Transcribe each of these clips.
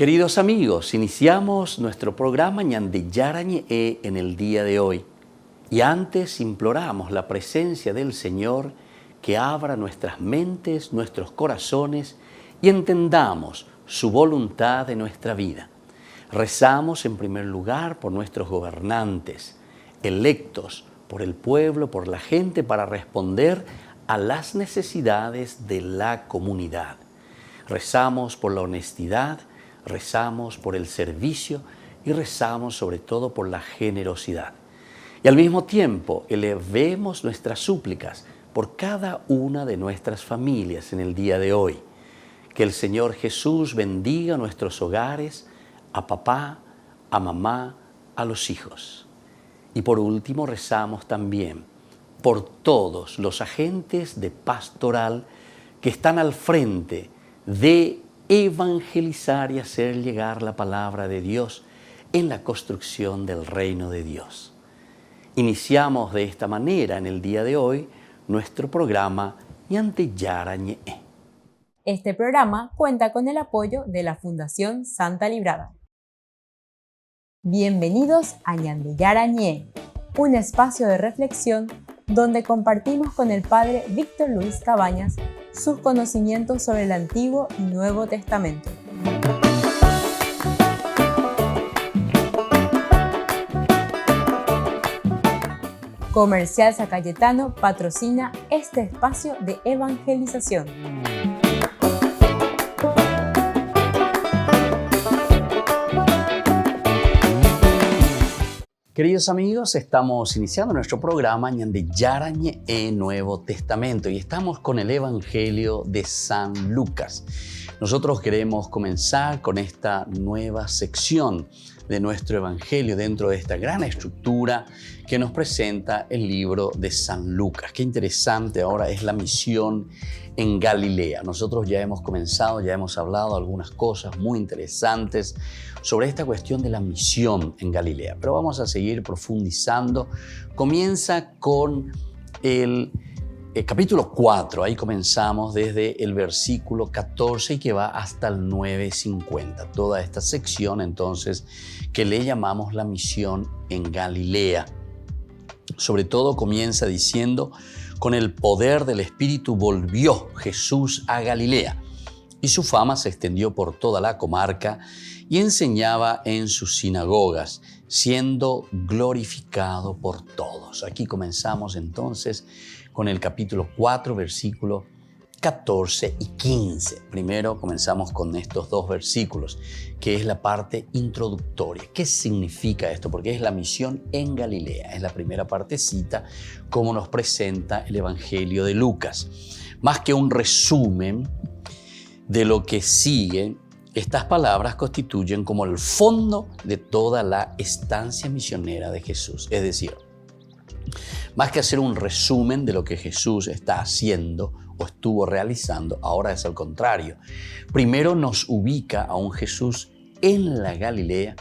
Queridos amigos, iniciamos nuestro programa Ñande Yarañe en el día de hoy. Y antes imploramos la presencia del Señor que abra nuestras mentes, nuestros corazones y entendamos su voluntad de nuestra vida. Rezamos en primer lugar por nuestros gobernantes, electos por el pueblo, por la gente, para responder a las necesidades de la comunidad. Rezamos por la honestidad, rezamos por el servicio y rezamos sobre todo por la generosidad. Y al mismo tiempo elevemos nuestras súplicas por cada una de nuestras familias en el día de hoy. Que el Señor Jesús bendiga nuestros hogares, a papá, a mamá, a los hijos. Y por último rezamos también por todos los agentes de pastoral que están al frente de evangelizar y hacer llegar la palabra de Dios en la construcción del reino de Dios. Iniciamos de esta manera en el día de hoy nuestro programa Ñande Yarañe. Este programa cuenta con el apoyo de la Fundación Santa Librada. Bienvenidos a Ñande Yarañe, un espacio de reflexión donde compartimos con el Padre Víctor Luis Cabañas sus conocimientos sobre el Antiguo y Nuevo Testamento. Comercial San Cayetano patrocina este espacio de evangelización. Queridos amigos, estamos iniciando nuestro programa Ñande Yarañe Nuevo Testamento y estamos con el Evangelio de San Lucas. Nosotros queremos comenzar con esta nueva sección de nuestro Evangelio dentro de esta gran estructura que nos presenta el libro de San Lucas. Qué interesante ahora es la misión en Galilea. Nosotros ya hemos comenzado, ya hemos hablado algunas cosas muy interesantes sobre esta cuestión de la misión en Galilea, pero vamos a seguir profundizando. Comienza con el capítulo 4, ahí comenzamos desde el versículo 14 y que va hasta el 9:50. Toda esta sección entonces que le llamamos la misión en Galilea. Sobre todo comienza diciendo: con el poder del Espíritu volvió Jesús a Galilea y su fama se extendió por toda la comarca y enseñaba en sus sinagogas, siendo glorificado por todos. Aquí comenzamos entonces con el capítulo 4, versículos 14 y 15. Primero comenzamos con estos dos versículos, que es la parte introductoria. ¿Qué significa esto? Porque es la misión en Galilea. Es la primera partecita, como nos presenta el Evangelio de Lucas. Más que un resumen de lo que sigue, estas palabras constituyen como el fondo de toda la estancia misionera de Jesús. Es decir, más que hacer un resumen de lo que Jesús está haciendo o estuvo realizando, ahora es al contrario. Primero nos ubica a un Jesús en la Galilea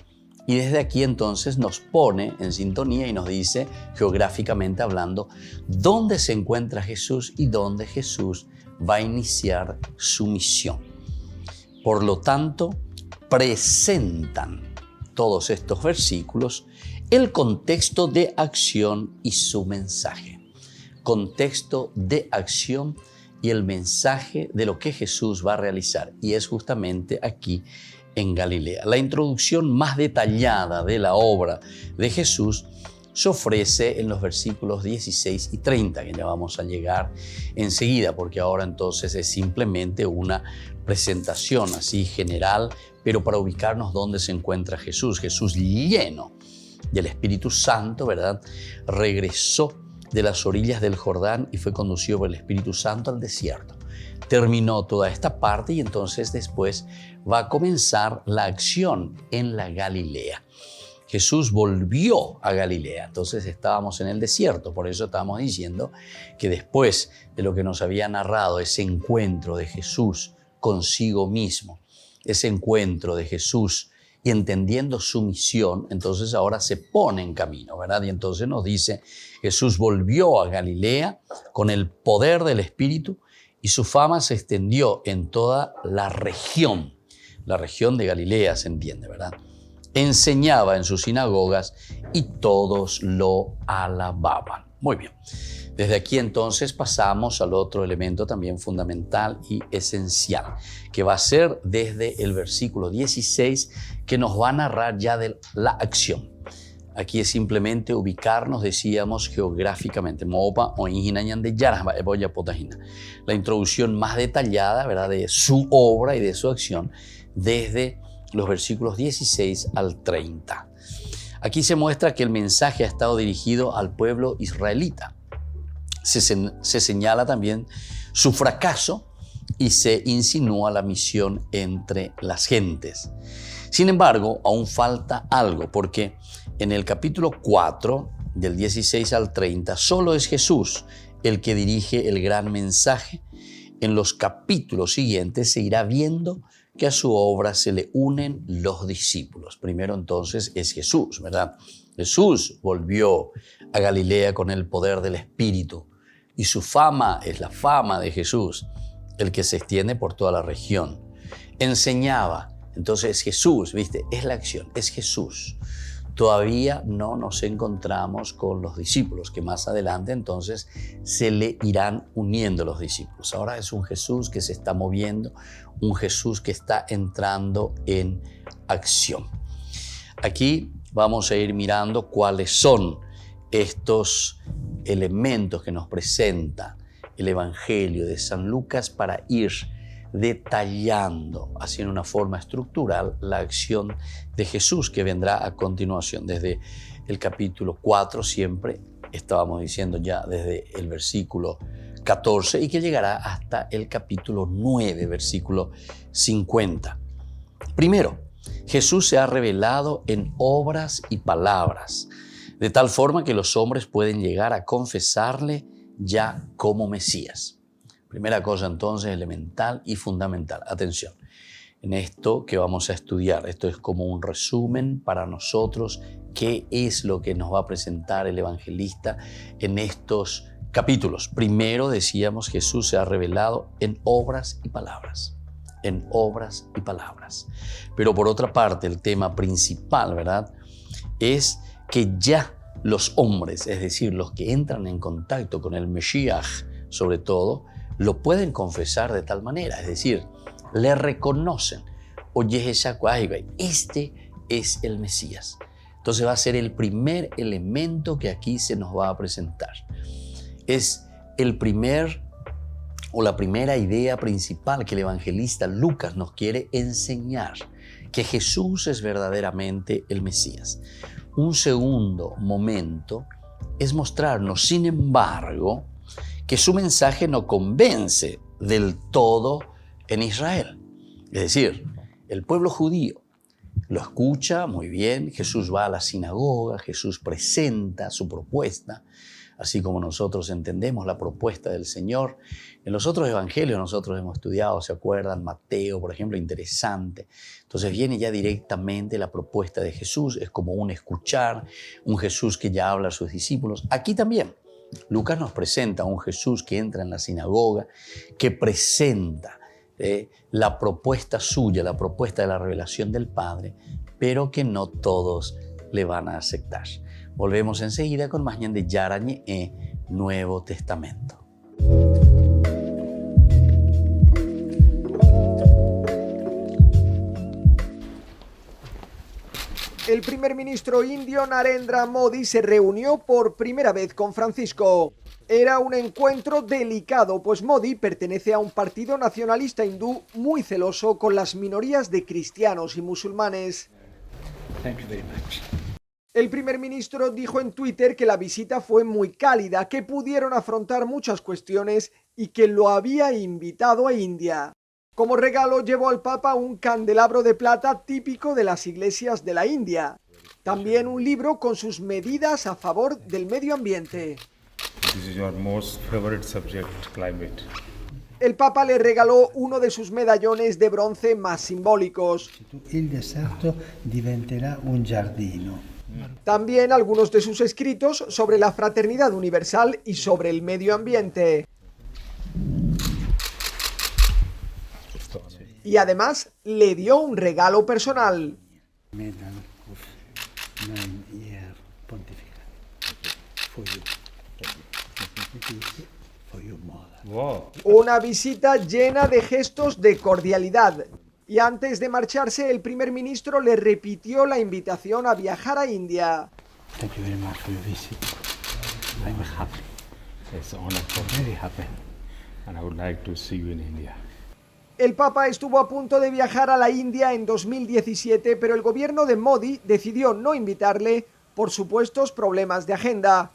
y desde aquí entonces nos pone en sintonía y nos dice, geográficamente hablando, dónde se encuentra Jesús y dónde Jesús va a iniciar su misión. Por lo tanto, presentan todos estos versículos el contexto de acción y su mensaje. Contexto de acción y el mensaje de lo que Jesús va a realizar. Y es justamente aquí en Galilea. La introducción más detallada de la obra de Jesús se ofrece en los versículos 16 y 30, que ya vamos a llegar enseguida, porque ahora entonces es simplemente una presentación así general, pero para ubicarnos dónde se encuentra Jesús. Jesús lleno del Espíritu Santo, ¿verdad? Regresó de las orillas del Jordán y fue conducido por el Espíritu Santo al desierto. Terminó toda esta parte y entonces después va a comenzar la acción en la Galilea. Jesús volvió a Galilea, entonces estábamos en el desierto, por eso estábamos diciendo que después de lo que nos había narrado, ese encuentro de Jesús consigo mismo, ese encuentro de Jesús y entendiendo su misión, entonces ahora se pone en camino, ¿verdad? Y entonces nos dice, Jesús volvió a Galilea con el poder del Espíritu y su fama se extendió en toda la región la región de Galilea, se entiende, ¿verdad? Enseñaba en sus sinagogas y todos lo alababan. Muy bien. Desde aquí entonces pasamos al otro elemento también fundamental y esencial, que va a ser desde el versículo 16, que nos va a narrar ya de la acción. Aquí es simplemente ubicarnos, decíamos, geográficamente. La introducción más detallada, ¿verdad?, de su obra y de su acción desde los versículos 16 al 30. Aquí se muestra que el mensaje ha estado dirigido al pueblo israelita. Se señala también su fracaso y se insinúa la misión entre las gentes. Sin embargo, aún falta algo, porque en el capítulo 4, del 16 al 30, solo es Jesús el que dirige el gran mensaje. En los capítulos siguientes se irá viendo que a su obra se le unen los discípulos. Primero entonces es Jesús, ¿verdad? Jesús volvió a Galilea con el poder del Espíritu y su fama es la fama de Jesús, el que se extiende por toda la región. Enseñaba, entonces Jesús, ¿viste? Es la acción, es Jesús. Todavía no nos encontramos con los discípulos, que más adelante entonces se le irán uniendo los discípulos. Ahora es un Jesús que se está moviendo, un Jesús que está entrando en acción. Aquí vamos a ir mirando cuáles son estos elementos que nos presenta el Evangelio de San Lucas para ir detallando, así en una forma estructural, la acción de Jesús que vendrá a continuación. Desde el capítulo 4 siempre, estábamos diciendo ya desde el versículo 14 y que llegará hasta el capítulo 9, versículo 50. Primero, Jesús se ha revelado en obras y palabras, de tal forma que los hombres pueden llegar a confesarle ya como Mesías. Primera cosa entonces elemental y fundamental. Atención, en esto que vamos a estudiar, esto es como un resumen para nosotros, qué es lo que nos va a presentar el evangelista en estos capítulos. Primero decíamos, Jesús se ha revelado en obras y palabras. En obras y palabras. Pero por otra parte, el tema principal, ¿verdad?, es que ya los hombres, es decir, los que entran en contacto con el Mesías, sobre todo, lo pueden confesar de tal manera, es decir, le reconocen. Oye, este es el Mesías. Entonces va a ser el primer elemento que aquí se nos va a presentar. Es el primer o la primera idea principal que el evangelista Lucas nos quiere enseñar, que Jesús es verdaderamente el Mesías. Un segundo momento es mostrarnos, sin embargo, que su mensaje no convence del todo en Israel. Es decir, el pueblo judío lo escucha muy bien, Jesús va a la sinagoga, Jesús presenta su propuesta, así como nosotros entendemos la propuesta del Señor. En los otros evangelios nosotros hemos estudiado, ¿se acuerdan? Mateo, por ejemplo, interesante. Entonces viene ya directamente la propuesta de Jesús, es como un escuchar, un Jesús que ya habla a sus discípulos. Aquí también Lucas nos presenta a un Jesús que entra en la sinagoga, que presenta la propuesta suya, la propuesta de la revelación del Padre, pero que no todos le van a aceptar. Volvemos enseguida con más de Yarañe Nuevo Testamento. El primer ministro indio Narendra Modi se reunió por primera vez con Francisco. Era un encuentro delicado, pues Modi pertenece a un partido nacionalista hindú muy celoso con las minorías de cristianos y musulmanes. El primer ministro dijo en Twitter que la visita fue muy cálida, que pudieron afrontar muchas cuestiones y que lo había invitado a India. Como regalo llevó al Papa un candelabro de plata típico de las iglesias de la India. También un libro con sus medidas a favor del medio ambiente. This is your most favorite subject, climate. El Papa le regaló uno de sus medallones de bronce más simbólicos. El desierto diventerà un giardino. También algunos de sus escritos sobre la fraternidad universal y sobre el medio ambiente. y además le dio un regalo personal. Medal of 9-year pontificate. For you. For your mother. Wow. Una visita llena de gestos de cordialidad. Y antes de marcharse, el primer ministro le repitió la invitación a viajar a India. Thank you very much for your visit. I'm happy. It's an honor for Very happy. and I would like to see you in India. El Papa estuvo a punto de viajar a la India en 2017, pero el gobierno de Modi decidió no invitarle por supuestos problemas de agenda.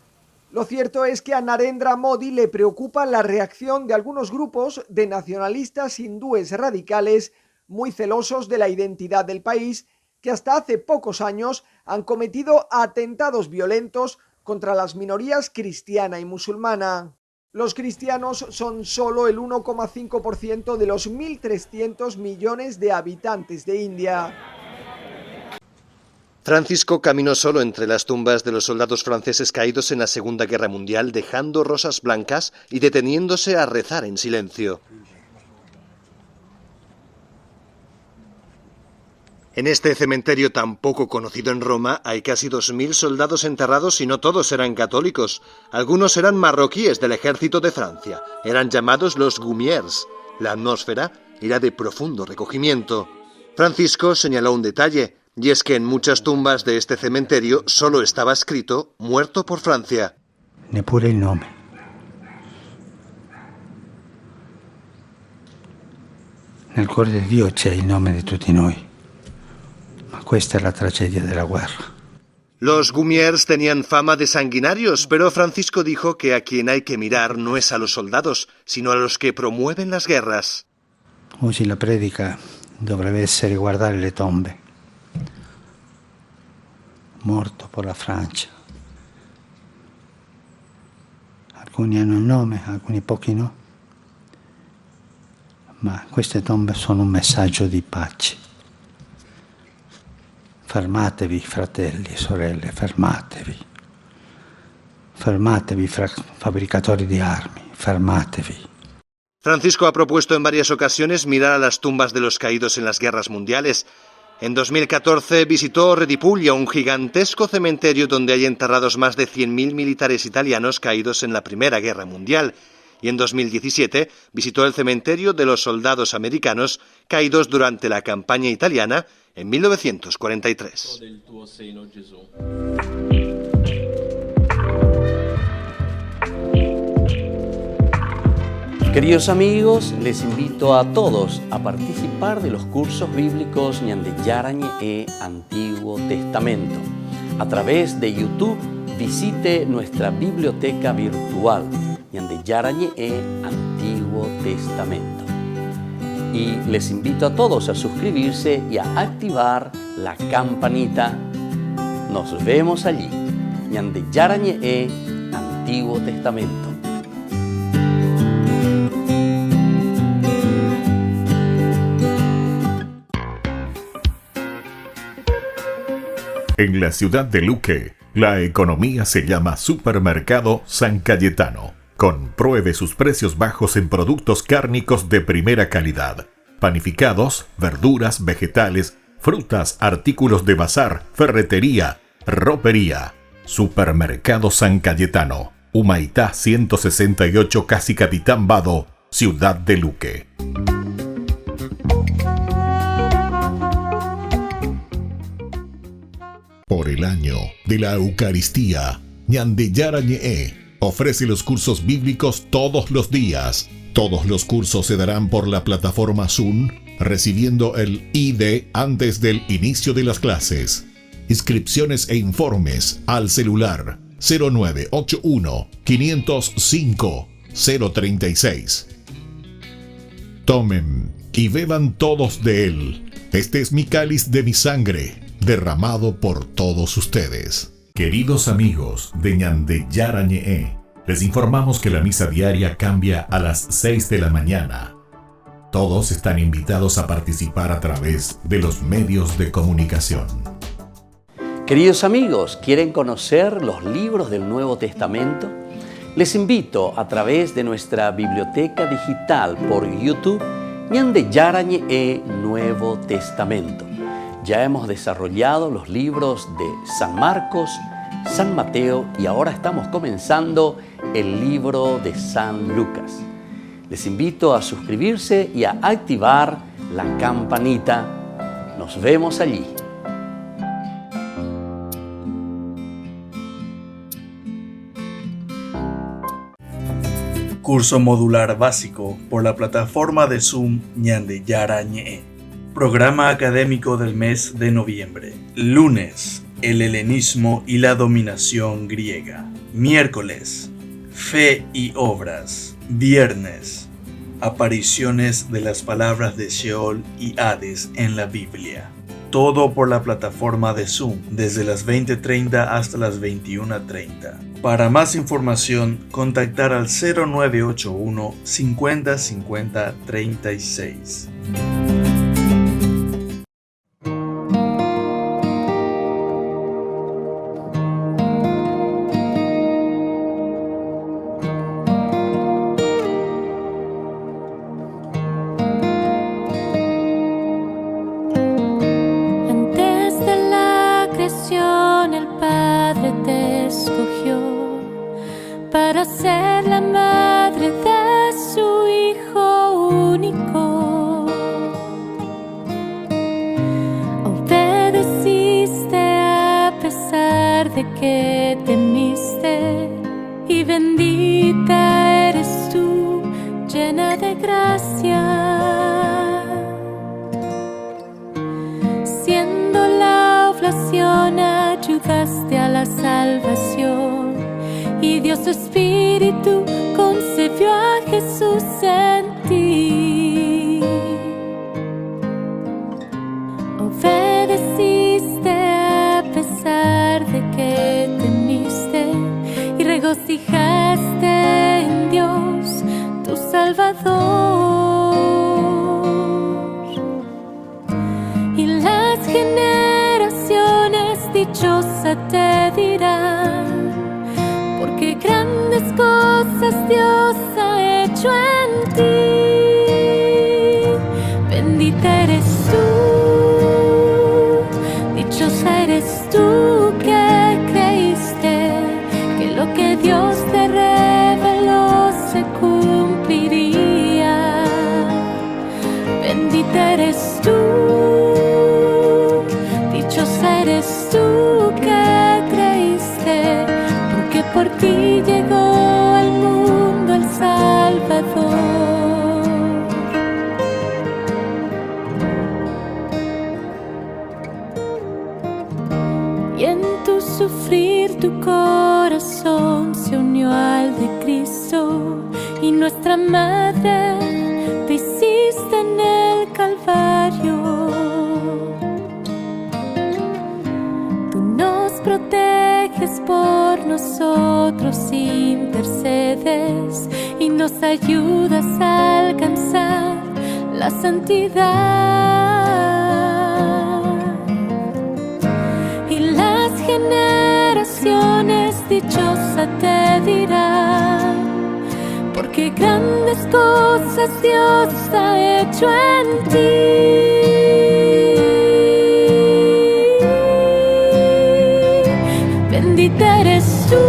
Lo cierto es que a Narendra Modi le preocupa la reacción de algunos grupos de nacionalistas hindúes radicales muy celosos de la identidad del país, que hasta hace pocos años han cometido atentados violentos contra las minorías cristiana y musulmana. Los cristianos son solo el 1,5% de los 1.300 millones de habitantes de India. Francisco caminó solo entre las tumbas de los soldados franceses caídos en la Segunda Guerra Mundial, dejando rosas blancas y deteniéndose a rezar en silencio. En este cementerio tan poco conocido en Roma hay casi 2.000 soldados enterrados y no todos eran católicos. Algunos eran marroquíes del ejército de Francia. Eran llamados los Gumiers. La atmósfera era de profundo recogimiento. Francisco señaló un detalle, y es que en muchas tumbas de este cementerio solo estaba escrito «Muerto por Francia». Neppure il nome. Nel cuore di Dio c'è il nome di tutti noi. Ma questa è la tragedia della guerra. Los Gumiers tenían fama de sanguinarios, pero Francisco dijo que a quien hay que mirar no es a los soldados, sino a los que promueven las guerras. Oggi la predica dovrebbe essere guardare le tombe. Morto por la Francia. Alcuni hanno il nome, alcuni pochi no. Ma queste tombe sono un messaggio di pace. Fermatevi, fratelli e sorelle, fermatevi. Fermatevi, fabbricatori di armi, fermatevi. Francisco ha propuesto en varias ocasiones mirar a las tumbas de los caídos en las guerras mundiales. En 2014 visitó Redipuglia, un gigantesco cementerio donde hay enterrados más de 100.000 militares italianos caídos en la Primera Guerra Mundial. Y en 2017 visitó el cementerio de los soldados americanos caídos durante la campaña italiana en 1943. Queridos amigos, les invito a todos a participar de los cursos bíblicos Ñande Yarañe e Antiguo Testamento. A través de YouTube, visite nuestra biblioteca virtual Ñande Yarañe e Antiguo Testamento. Y les invito a todos a suscribirse y a activar la campanita. Nos vemos allí. Ñande Yarañe e Antiguo Testamento. En la ciudad de Luque, la economía se llama Supermercado San Cayetano. Compruebe sus precios bajos en productos cárnicos de primera calidad. Panificados, verduras, vegetales, frutas, artículos de bazar, ferretería, ropería. Supermercado San Cayetano. Humaitá 168, Casi Capitán Vado, ciudad de Luque. Por el año de la Eucaristía, Ñande Yarañe ofrece los cursos bíblicos todos los días. Todos los cursos se darán por la plataforma Zoom, recibiendo el ID antes del inicio de las clases. Inscripciones e informes al celular 0981 505 036. Tomen y beban todos de él. Este es mi cáliz de mi sangre, derramado por todos ustedes. Queridos amigos de Ñande Yarañe, les informamos que la misa diaria cambia a las 6 de la mañana. Todos están invitados a participar a través de los medios de comunicación. Queridos amigos, ¿quieren conocer los libros del Nuevo Testamento? Les invito a través de nuestra biblioteca digital por YouTube Ñande Yarañe e Nuevo Testamento. Ya hemos desarrollado los libros de San Marcos, San Mateo y ahora estamos comenzando el libro de San Lucas. Les invito a suscribirse y a activar la campanita. Nos vemos allí. Curso modular básico por la plataforma de Zoom Ñande Yarañe. Programa académico del mes de noviembre. Lunes, el helenismo y la dominación griega. Miércoles, fe y obras. Viernes, apariciones de las palabras de Sheol y Hades en la Biblia. Todo por la plataforma de Zoom desde las 20:30 hasta las 21:30. Para más información, contactar al 0981 50 50 36. Para ser la madre de su Hijo único. Obedeciste a pesar de que temiste, y bendita eres tú, llena de gracia. Siendo la oblación, ayudaste a la salvación. Y Dios Espíritu concebió a Jesús en ti. Obedeciste a pesar de que temiste y regocijaste en Dios, tu Salvador. Y las generaciones dichosas te dirán, porque grandes cosas Dios ha hecho en ti. Bendita eres tú, dichosa eres tú que creíste que lo que Dios te reveló se cumpliría. Bendita eres tú, dichosa eres tú que creíste, porque por ti llegó al mundo el Salvador. Y en tu sufrir tu corazón se unió al de Cristo, y nuestra madre te hiciste en el Calvario. Tú nos proteges, por nosotros intercedes y nos ayudas a alcanzar la santidad. Y las generaciones dichosas te dirán, porque grandes cosas Dios ha hecho en ti. Bendita eres tú,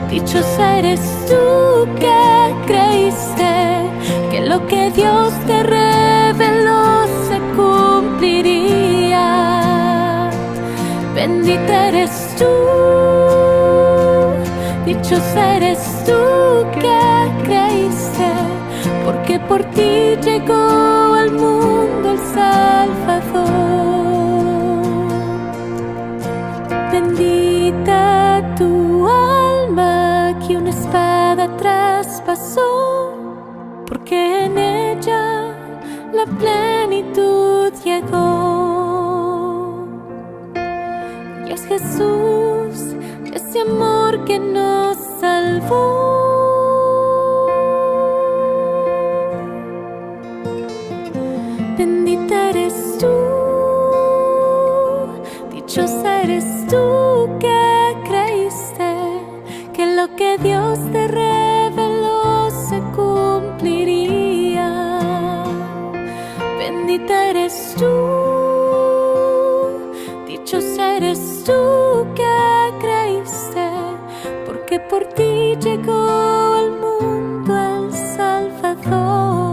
dichosa eres tú que creíste que lo que Dios te reveló se cumpliría. Bendita eres tú, dichosa eres tú que creíste, porque por ti llegó al mundo el Salvador. Bendita tu alma que una espada traspasó, porque en ella la plenitud llegó. Y es Jesús, ese amor que nos salvó. Bendita eres tú, dichosa eres tú que creíste que lo que Dios te reveló se cumpliría. eres tú que creíste, porque por ti llegó al mundo el Salvador.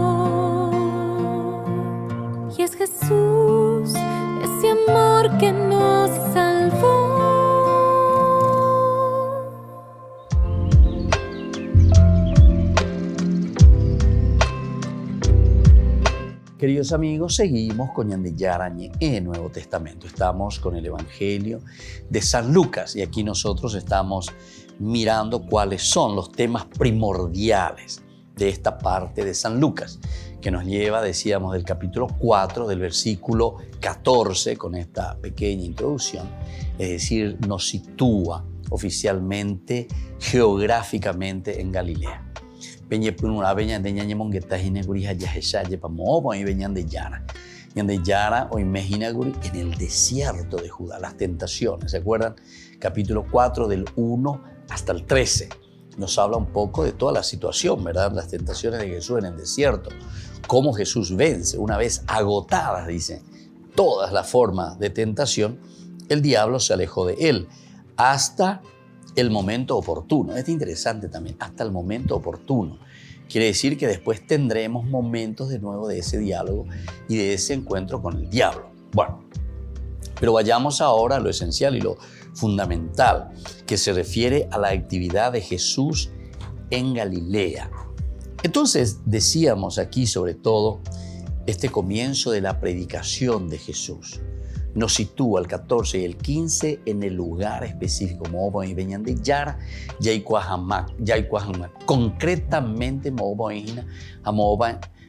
Y es Jesús, ese amor que nos salvó. Queridos amigos, seguimos con Ñande Yarañe en Nuevo Testamento. Estamos con el Evangelio de San Lucas y aquí nosotros estamos mirando cuáles son los temas primordiales de esta parte de San Lucas, que nos lleva, decíamos, del capítulo 4, del versículo 14, con esta pequeña introducción, es decir, nos sitúa oficialmente, geográficamente en Galilea. Ñande Yara o Imejinaguri en el desierto de Judá, las tentaciones. ¿Se acuerdan? Capítulo 4 del 1 hasta el 13. Nos habla un poco de toda la situación, ¿verdad? Las tentaciones de Jesús en el desierto. Cómo Jesús vence, una vez agotadas, dice, todas las formas de tentación, el diablo se alejó de él hasta el momento oportuno. Es interesante también, hasta el momento oportuno. Quiere decir que después tendremos momentos de nuevo de ese diálogo y de ese encuentro con el diablo. Bueno, pero vayamos ahora a lo esencial y lo fundamental, que se refiere a la actividad de Jesús en Galilea. Entonces, decíamos aquí sobre todo este comienzo de la predicación de Jesús. Nos sitúa el 14 y el 15 en el lugar específico. Concretamente,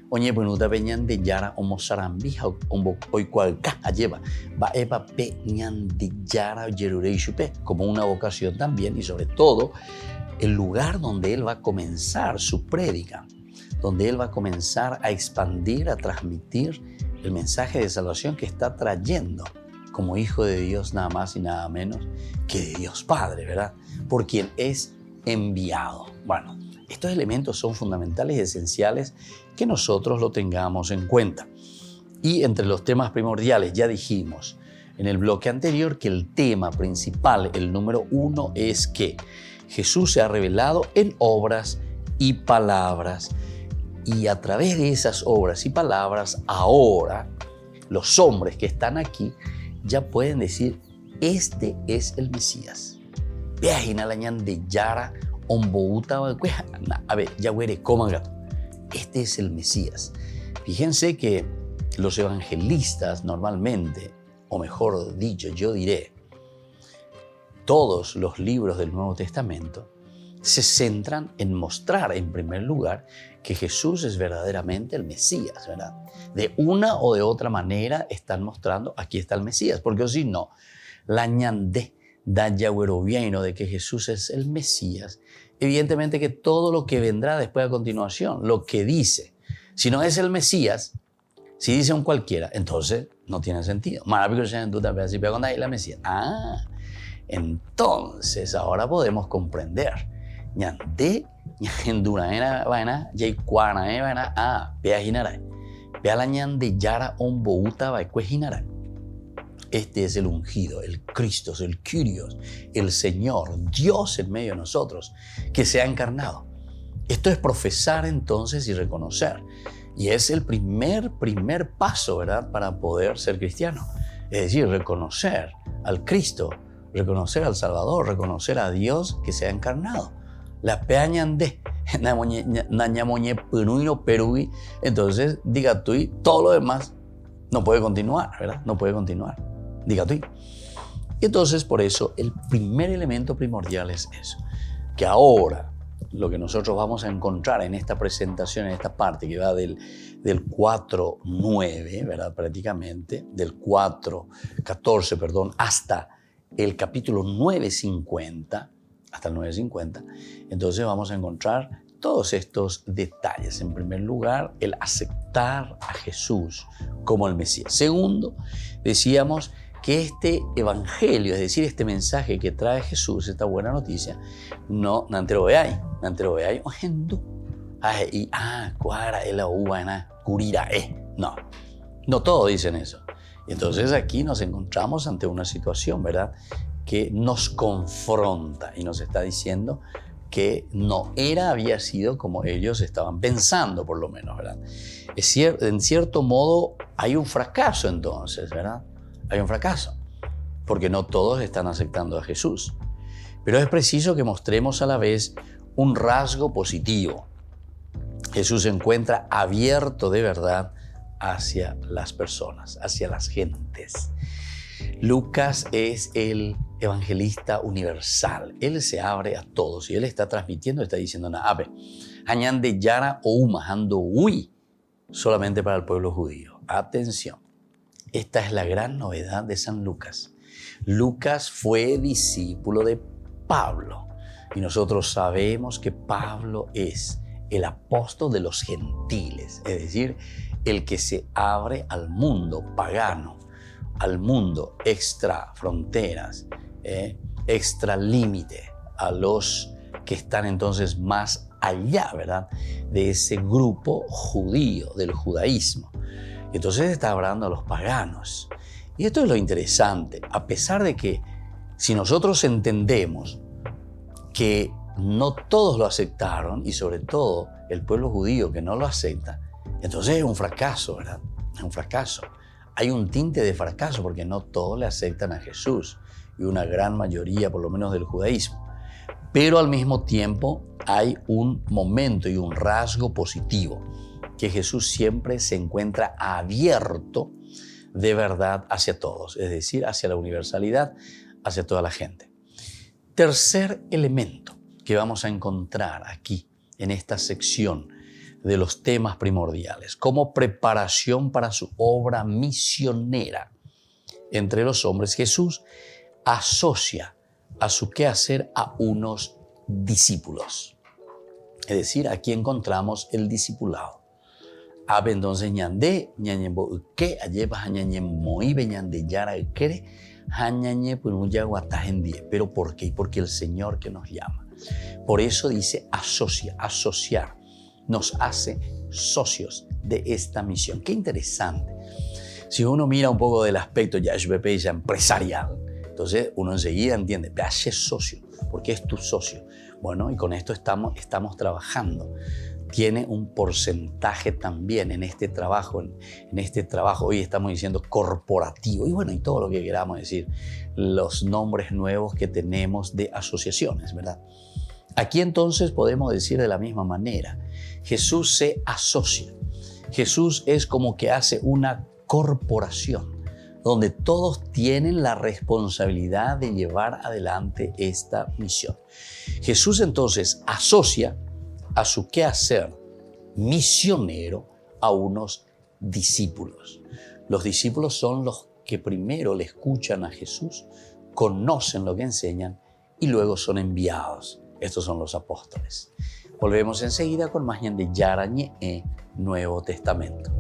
oñe buenuta veñan de Yara homo sarambija hoy cualca lleva va eva peñan de Yara yerureishupe como una vocación también y sobre todo el lugar donde él va a comenzar su prédica, donde él va a comenzar a expandir, a transmitir el mensaje de salvación que está trayendo como hijo de Dios nada más y nada menos que de Dios Padre, ¿verdad? Por quien es enviado. Bueno, estos elementos son fundamentales y esenciales que nosotros lo tengamos en cuenta. Y entre los temas primordiales, ya dijimos en el bloque anterior que el tema principal, el número 1, es que Jesús se ha revelado en obras y palabras. Y a través de esas obras y palabras, ahora los hombres que están aquí ya pueden decir, este es el Mesías. Este es el Mesías. Fíjense que los evangelistas normalmente, o mejor dicho, yo diré, todos los libros del Nuevo Testamento se centran en mostrar en primer lugar que Jesús es verdaderamente el Mesías, ¿verdad? De una o de otra manera están mostrando, aquí está el Mesías, porque si no, la ñandé da yagüeroviaino de que Jesús es el Mesías, evidentemente que todo lo que vendrá después a continuación, lo que dice, si no es el Mesías, si dice un cualquiera, entonces no tiene sentido. La Mesías. Entonces ahora podemos comprender. Ñandé, ñanduraena vaina, yaicuana vaina, peajinara. Pealañan de Yara ombouta vaikuejinara. Este es el ungido, el Cristo, el Kyrios, el Señor, Dios en medio de nosotros, que se ha encarnado. Esto es profesar entonces y reconocer. Y es el primer paso, ¿verdad?, para poder ser cristiano. Es decir, reconocer al Cristo, reconocer al Salvador, reconocer a Dios que se ha encarnado. La peañan de nañamoñe penuino perui. Entonces, diga tú y todo lo demás no puede continuar, ¿verdad? No puede continuar. Diga tú. Y entonces, por eso, el primer elemento primordial es eso. Que ahora, lo que nosotros vamos a encontrar en esta presentación, en esta parte que va del 4:9, ¿verdad? Prácticamente, del 4:14, perdón, hasta el capítulo 9:50, hasta el 9:50, entonces vamos a encontrar todos estos detalles. En primer lugar, el aceptar a Jesús como el Mesías. Segundo, decíamos que este evangelio, es decir, este mensaje que trae Jesús, esta buena noticia, no nantero veáis ojendu. Cuara el curira no todos dicen eso. Entonces aquí nos encontramos ante una situación, ¿verdad?, que nos confronta y nos está diciendo que no había sido como ellos estaban pensando, por lo menos, ¿verdad? En cierto modo hay un fracaso entonces, ¿verdad? Hay un fracaso, porque no todos están aceptando a Jesús. Pero es preciso que mostremos a la vez un rasgo positivo. Jesús se encuentra abierto de verdad hacia las personas, hacia las gentes. Lucas es el evangelista universal. Él se abre a todos y él está transmitiendo, está diciendo, hañan de yara o umajando uy, solamente para el pueblo judío. Atención, esta es la gran novedad de San Lucas. Lucas fue discípulo de Pablo y nosotros sabemos que Pablo es el apóstol de los gentiles, es decir, el que se abre al mundo pagano, al mundo extra fronteras, extra límite, a los que están entonces más allá, ¿verdad?, de ese grupo judío, del judaísmo. Entonces está hablando a los paganos. Y esto es lo interesante, a pesar de que si nosotros entendemos que no todos lo aceptaron, y sobre todo el pueblo judío que no lo acepta, entonces es un fracaso, ¿verdad? Es un fracaso. Hay un tinte de fracaso porque no todos le aceptan a Jesús y una gran mayoría, por lo menos del judaísmo. Pero al mismo tiempo hay un momento y un rasgo positivo, que Jesús siempre se encuentra abierto de verdad hacia todos, es decir, hacia la universalidad, hacia toda la gente. Tercer elemento que vamos a encontrar aquí en esta sección de los temas primordiales, como preparación para su obra misionera entre los hombres, Jesús asocia a su quehacer a unos discípulos. Es decir, aquí encontramos el discipulado. Abe entonces ñande, ñañembo uke, alleva hañañe moibe ñande yara ukere, hañañe punuya guatahendie. ¿Pero por qué? Porque el Señor que nos llama. Por eso dice asociar. Nos hace socios de esta misión. Qué interesante. Si uno mira un poco del aspecto ya empresarial, entonces uno enseguida entiende, hace socio, porque es tu socio. Bueno, y con esto estamos trabajando. Tiene un porcentaje también en este trabajo, hoy estamos diciendo corporativo, y bueno, y todo lo que queramos decir, los nombres nuevos que tenemos de asociaciones, ¿verdad? Aquí entonces podemos decir de la misma manera, Jesús se asocia. Jesús es como que hace una corporación donde todos tienen la responsabilidad de llevar adelante esta misión. Jesús entonces asocia a su quehacer misionero a unos discípulos. Los discípulos son los que primero le escuchan a Jesús, conocen lo que enseñan y luego son enviados. Estos son los apóstoles. Volvemos enseguida con más de Yarañe Nuevo Testamento.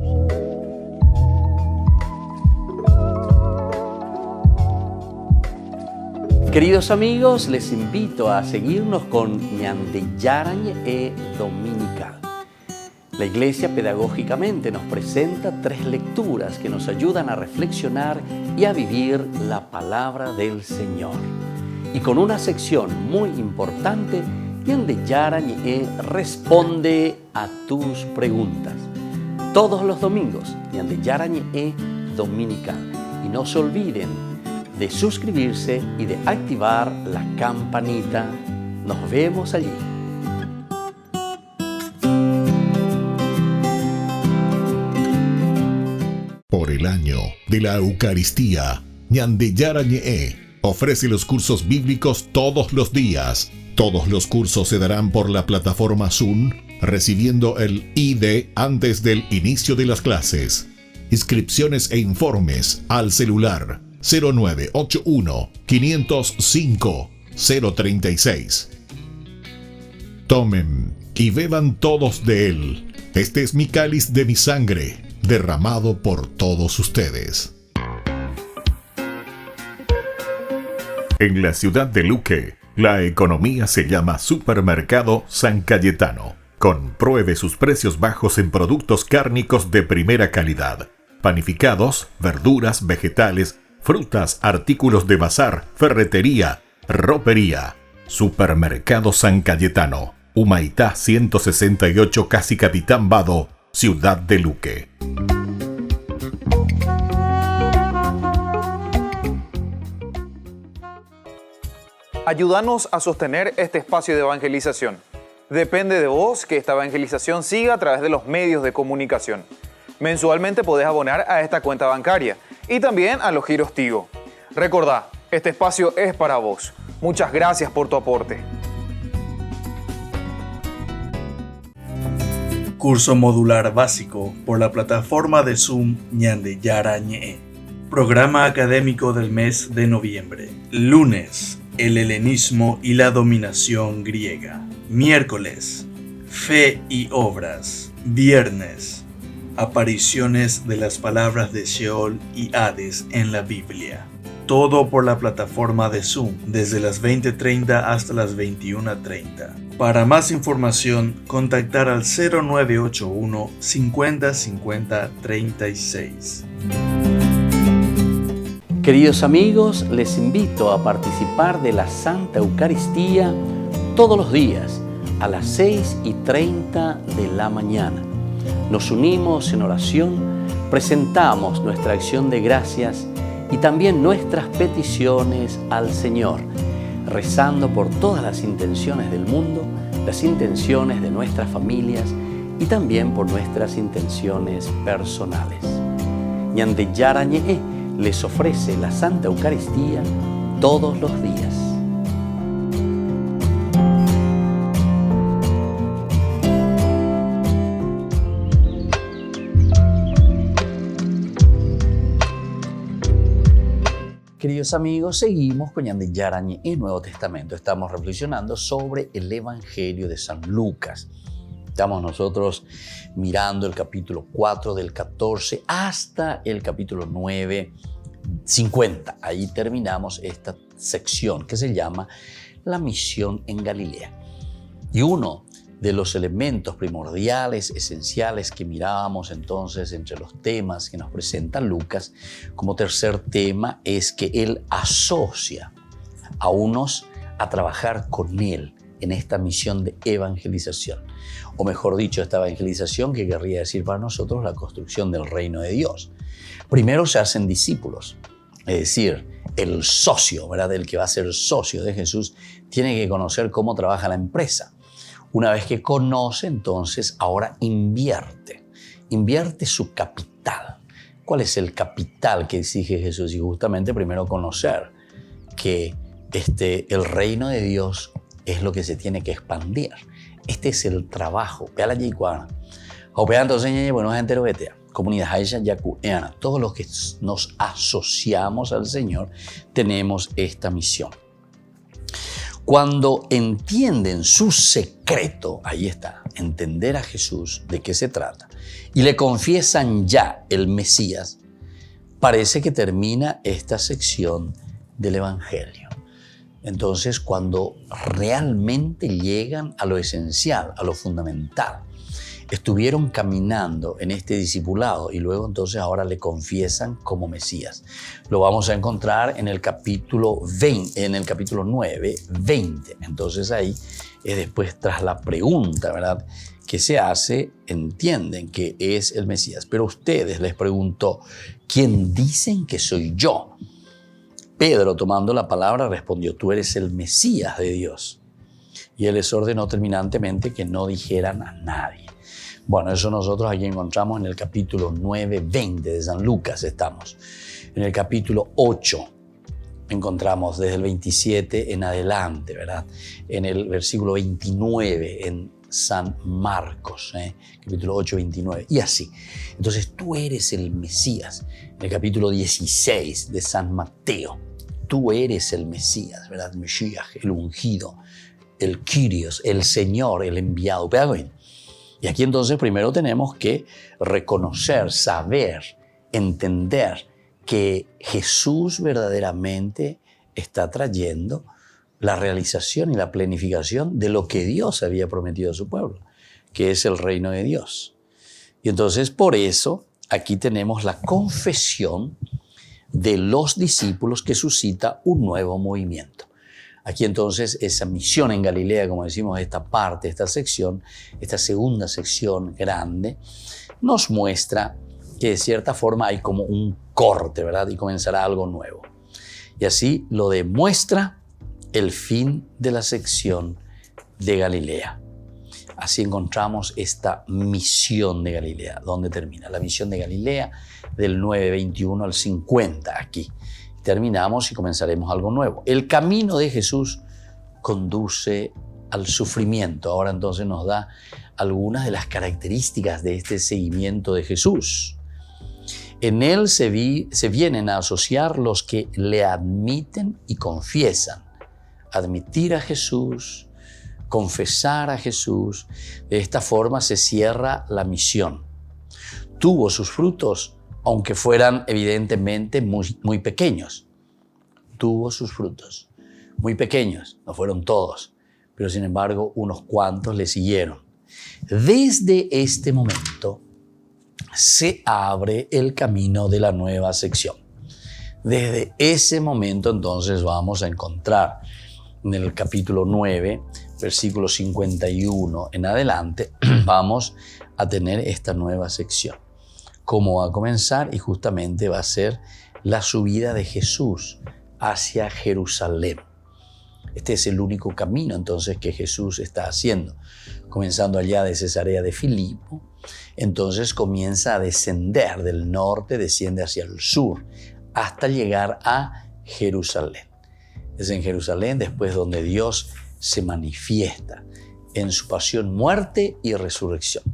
Queridos amigos, les invito a seguirnos con Ñande Yarañe Dominical. La Iglesia pedagógicamente nos presenta 3 lecturas que nos ayudan a reflexionar y a vivir la palabra del Señor. Y con una sección muy importante, Ñande Yarañe responde a tus preguntas. Todos los domingos, Ñande Yarañe Dominical. Y no se olviden de suscribirse y de activar la campanita. Nos vemos allí. Por el año de la Eucaristía, Ñande Yarañe ofrece los cursos bíblicos todos los días. Todos los cursos se darán por la plataforma Zoom, recibiendo el ID antes del inicio de las clases. Inscripciones e informes al celular 0981 505 036. Tomen y beban todos de él. Este es mi cáliz de mi sangre, derramado por todos ustedes. En la ciudad de Luque, la economía se llama Supermercado San Cayetano. Compruebe sus precios bajos en productos cárnicos de primera calidad, panificados, verduras, vegetales, frutas, artículos de bazar, ferretería, ropería. Supermercado San Cayetano, Humaitá 168, Casi Capitán Vado, Ciudad de Luque. Ayúdanos a sostener este espacio de evangelización. Depende de vos que esta evangelización siga a través de los medios de comunicación. Mensualmente podés abonar a esta cuenta bancaria y también a los giros Tigo. Recordá, este espacio es para vos. Muchas gracias por tu aporte. Curso modular básico por la plataforma de Zoom Ñande Yarañe. Programa académico del mes de noviembre. Lunes, el helenismo y la dominación griega. Miércoles, fe y obras. Viernes, apariciones de las palabras de Sheol y Hades en la Biblia. Todo por la plataforma de Zoom desde las 20:30 hasta las 21:30. Para más información, contactar al 0981 50 50 36. Queridos amigos, les invito a participar de la Santa Eucaristía todos los días a las 6:30 de la mañana. Nos unimos en oración, presentamos nuestra acción de gracias y también nuestras peticiones al Señor, rezando por todas las intenciones del mundo, las intenciones de nuestras familias y también por nuestras intenciones personales. Ñande Yarañe les ofrece la Santa Eucaristía todos los días. Queridos amigos, seguimos con Ñande Yarañe en Nuevo Testamento. Estamos reflexionando sobre el Evangelio de San Lucas. Estamos nosotros mirando el capítulo 4 del 14 hasta el capítulo 9, 50. Ahí terminamos esta sección que se llama La misión en Galilea. Y uno de los elementos primordiales, esenciales que mirábamos entonces entre los temas que nos presenta Lucas como tercer tema es que él asocia a unos a trabajar con él en esta misión de evangelización. O mejor dicho, esta evangelización que querría decir para nosotros la construcción del reino de Dios. Primero se hacen discípulos, es decir, el socio, ¿verdad? El que va a ser socio de Jesús tiene que conocer cómo trabaja la empresa. Una vez que conoce, entonces ahora invierte su capital. ¿Cuál es el capital que exige Jesús? Y justamente primero conocer que el reino de Dios es lo que se tiene que expandir. Este es el trabajo. Comunidad todos los que nos asociamos al Señor tenemos esta misión. Cuando entienden su secreto, ahí está, entender a Jesús, de qué se trata, y le confiesan ya el Mesías, parece que termina esta sección del Evangelio. Entonces, cuando realmente llegan a lo esencial, a lo fundamental, estuvieron caminando en este discipulado y luego entonces ahora le confiesan como Mesías. Lo vamos a encontrar en el capítulo 20, en el capítulo 9, 20. Entonces ahí es después tras la pregunta, ¿verdad?, que se hace, entienden que es el Mesías. Pero ustedes, les preguntó, ¿quién dicen que soy yo? Pedro, tomando la palabra, respondió, tú eres el Mesías de Dios. Y él les ordenó terminantemente que no dijeran a nadie. Bueno, eso nosotros aquí encontramos en el capítulo 9, 20 de San Lucas estamos. En el capítulo 8 encontramos desde el 27 en adelante, ¿verdad? En el versículo 29 en San Marcos, capítulo 8, 29, y así. Entonces tú eres el Mesías. En el capítulo 16 de San Mateo, tú eres el Mesías, ¿verdad? Mesías, el ungido, el Kyrios, el Señor, el enviado. Y aquí entonces primero tenemos que reconocer, saber, entender que Jesús verdaderamente está trayendo la realización y la planificación de lo que Dios había prometido a su pueblo, que es el reino de Dios. Y entonces por eso aquí tenemos la confesión de los discípulos que suscita un nuevo movimiento. Aquí entonces esa misión en Galilea, como decimos, esta parte, esta sección, esta segunda sección grande, nos muestra que de cierta forma hay como un corte, ¿verdad? Y comenzará algo nuevo. Y así lo demuestra el fin de la sección de Galilea. Así encontramos esta misión de Galilea. ¿Dónde termina? La misión de Galilea del 9:21 al 50 aquí. Terminamos y comenzaremos algo nuevo. El camino de Jesús conduce al sufrimiento. Ahora entonces nos da algunas de las características de este seguimiento de Jesús. En él se vienen a asociar los que le admiten y confiesan. Admitir a Jesús, confesar a Jesús. De esta forma se cierra la misión. Tuvo sus frutos, aunque fueran evidentemente muy pequeños. Tuvo sus frutos, muy pequeños, no fueron todos, pero sin embargo unos cuantos le siguieron. Desde este momento se abre el camino de la nueva sección. Desde ese momento entonces vamos a encontrar en el capítulo 9, versículo 51 en adelante, vamos a tener esta nueva sección. ¿Cómo va a comenzar? Y justamente va a ser la subida de Jesús hacia Jerusalén. Este es el único camino entonces que Jesús está haciendo. Comenzando allá de Cesarea de Filipo, entonces comienza a descender del norte, desciende hacia el sur, hasta llegar a Jerusalén. Es en Jerusalén después donde Dios se manifiesta en su pasión, muerte y resurrección.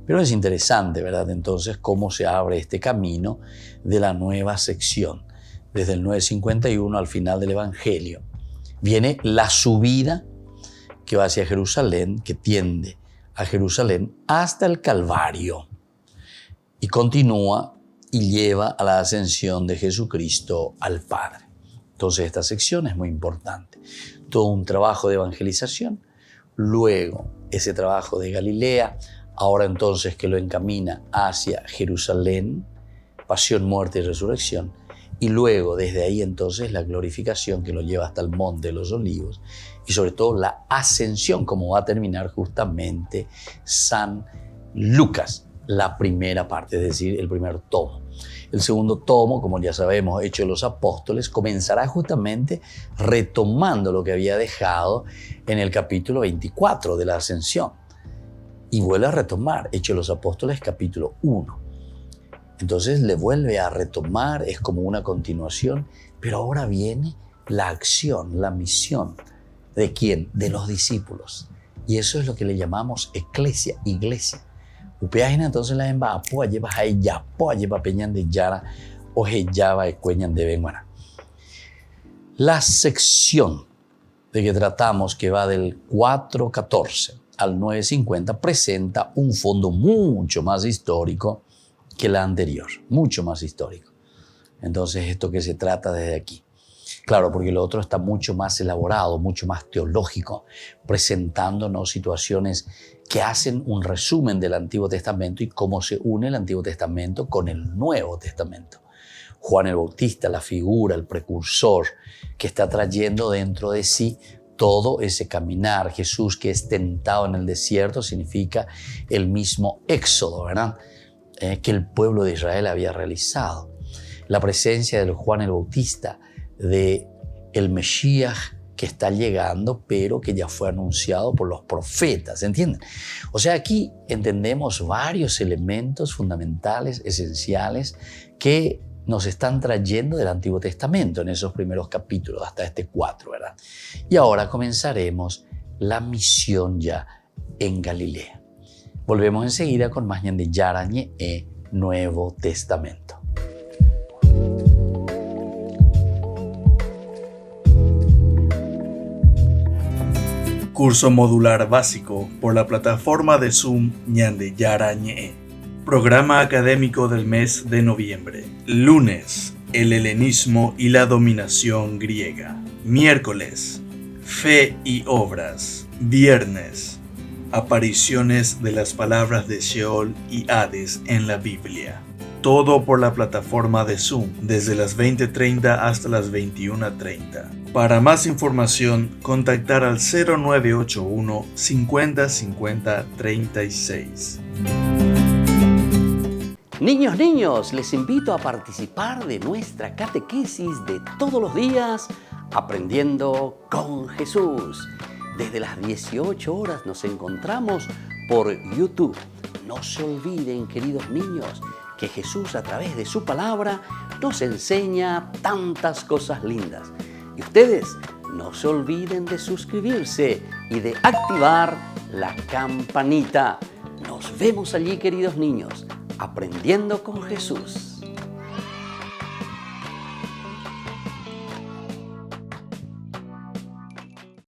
Pero es interesante, ¿verdad? Entonces, cómo se abre este camino de la nueva sección. Desde el 9:51 al final del Evangelio, viene la subida que va hacia Jerusalén, que tiende a Jerusalén hasta el Calvario y continúa y lleva a la ascensión de Jesucristo al Padre. Entonces, esta sección es muy importante. Todo un trabajo de evangelización, luego ese trabajo de Galilea, ahora entonces que lo encamina hacia Jerusalén, pasión, muerte y resurrección, y luego desde ahí entonces la glorificación que lo lleva hasta el Monte de los Olivos, y sobre todo la ascensión, como va a terminar justamente San Lucas, la primera parte, es decir, el primer tomo. El segundo tomo, como ya sabemos, Hechos de los Apóstoles, comenzará justamente retomando lo que había dejado en el capítulo 24 de la Ascensión. Y vuelve a retomar Hechos de los Apóstoles, capítulo 1. Entonces le vuelve a retomar, es como una continuación, pero ahora viene la acción, la misión. ¿De quién? De los discípulos. Y eso es lo que le llamamos eclesia, iglesia. Upeajina entonces la emba apoa lleva a ella, apoa lleva peñan de yara, o llava e cueñan de benguana. La sección de que tratamos, que va del 4:14 al 9:50, presenta un fondo mucho más histórico que la anterior, mucho más histórico. Entonces, esto que se trata desde aquí. Claro, porque lo otro está mucho más elaborado, mucho más teológico, presentándonos situaciones que hacen un resumen del Antiguo Testamento y cómo se une el Antiguo Testamento con el Nuevo Testamento. Juan el Bautista, la figura, el precursor, que está trayendo dentro de sí todo ese caminar. Jesús, que es tentado en el desierto, significa el mismo éxodo, ¿verdad? Que el pueblo de Israel había realizado. La presencia de Juan el Bautista, de el Mesías que está llegando, pero que ya fue anunciado por los profetas, ¿entienden? O sea, aquí entendemos varios elementos fundamentales, esenciales, que nos están trayendo del Antiguo Testamento en esos primeros capítulos, hasta este 4, ¿verdad? Y ahora comenzaremos la misión ya en Galilea. Volvemos enseguida con más de Yarañe e Nuevo Testamento. Curso modular básico por la plataforma de Zoom Ñande Yarañe. Programa académico del mes de noviembre. Lunes, el helenismo y la dominación griega. Miércoles, fe y obras. Viernes, apariciones de las palabras de Sheol y Hades en la Biblia. Todo por la plataforma de Zoom, desde las 20:30 hasta las 21:30. Para más información, contactar al 0981 50 50 36. Niños, les invito a participar de nuestra catequesis de todos los días, Aprendiendo con Jesús. Desde las 18 horas nos encontramos por YouTube. No se olviden, queridos niños, que Jesús a través de su palabra nos enseña tantas cosas lindas. Y ustedes no se olviden de suscribirse y de activar la campanita. Nos vemos allí, queridos niños, Aprendiendo con Jesús.